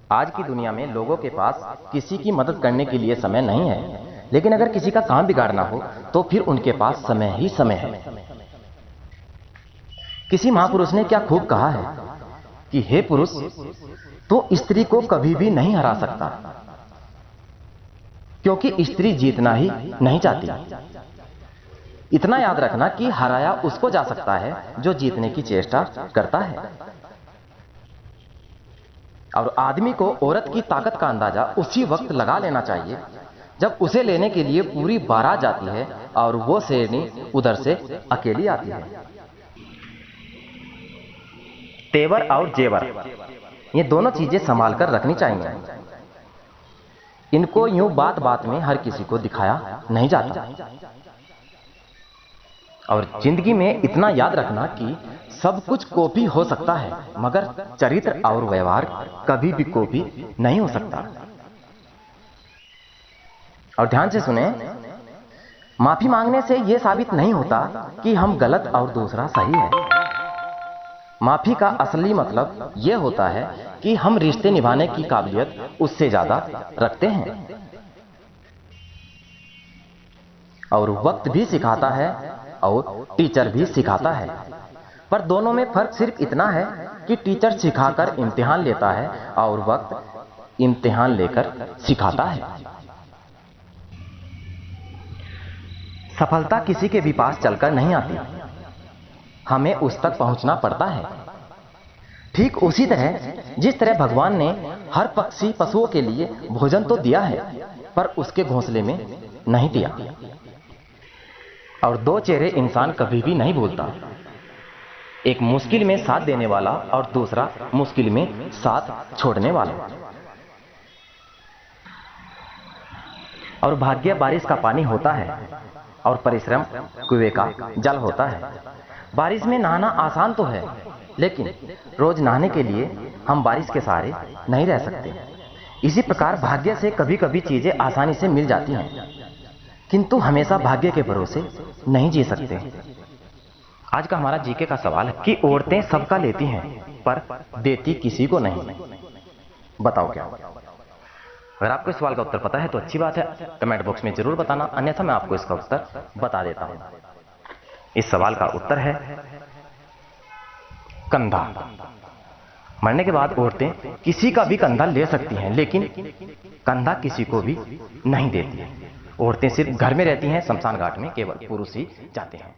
आज की दुनिया में लोगों के पास किसी की मदद करने के लिए समय नहीं है, लेकिन अगर किसी का काम बिगाड़ना हो तो फिर उनके पास समय ही समय है। किसी महापुरुष ने क्या खूब कहा है कि हे पुरुष, तो स्त्री को कभी भी नहीं हरा सकता, क्योंकि स्त्री जीतना ही नहीं चाहती। इतना याद रखना कि हराया उसको जा सकता है जो जीतने की चेष्टा करता है, और आदमी को औरत की ताकत का अंदाजा उसी वक्त लगा लेना चाहिए जब उसे लेने के लिए पूरी बारात जाती है और वो शेरनी उधर से अकेली आती है। तेवर और जेवर, ये दोनों चीजें संभाल कर रखनी चाहिए। इनको यूं बात बात में हर किसी को दिखाया नहीं जाता। और जिंदगी में इतना याद रखना कि सब कुछ कॉपी हो सकता है, मगर चरित्र और व्यवहार कभी भी कॉपी नहीं हो सकता। और ध्यान से सुने, माफी मांगने से यह साबित नहीं होता कि हम गलत और दूसरा सही है। माफी का असली मतलब यह होता है कि हम रिश्ते निभाने की काबिलियत उससे ज्यादा रखते हैं। और वक्त भी सिखाता है और टीचर भी सिखाता है, पर दोनों में फर्क सिर्फ इतना है कि टीचर सिखाकर इम्तिहान लेता है और वक्त इम्तिहान लेकर सिखाता है। सफलता किसी के भी पास चलकर नहीं आती, हमें उस तक पहुंचना पड़ता है। ठीक उसी तरह जिस तरह भगवान ने हर पक्षी पशुओं के लिए भोजन तो दिया है, पर उसके घोंसले में नहीं दिया। और दो चेहरे इंसान कभी भी नहीं भूलता, एक मुश्किल में साथ देने वाला और दूसरा मुश्किल में साथ छोड़ने वाला। और भाग्य बारिश का पानी होता है और परिश्रम कुएं का जल होता है। बारिश में नहाना आसान तो है, लेकिन रोज नहाने के लिए हम बारिश के सहारे नहीं रह सकते। इसी प्रकार भाग्य से कभी कभी चीजें आसानी से मिल जाती हैं, किंतु हमेशा भाग्य के भरोसे नहीं जी सकते। आज का हमारा जीके का सवाल है कि औरतें सबका लेती हैं पर देती किसी को नहीं। बताओ क्या? अगर आपको इस सवाल का उत्तर पता है तो अच्छी बात है, कमेंट बॉक्स में जरूर बताना, अन्यथा मैं आपको इसका उत्तर बता देता हूं। इस सवाल का उत्तर है कंधा। मरने के बाद औरतें किसी का भी कंधा ले सकती हैं, लेकिन कंधा किसी को भी नहीं देती। औरतें सिर्फ घर में रहती हैं, शमशान घाट में केवल पुरुष ही जाते हैं।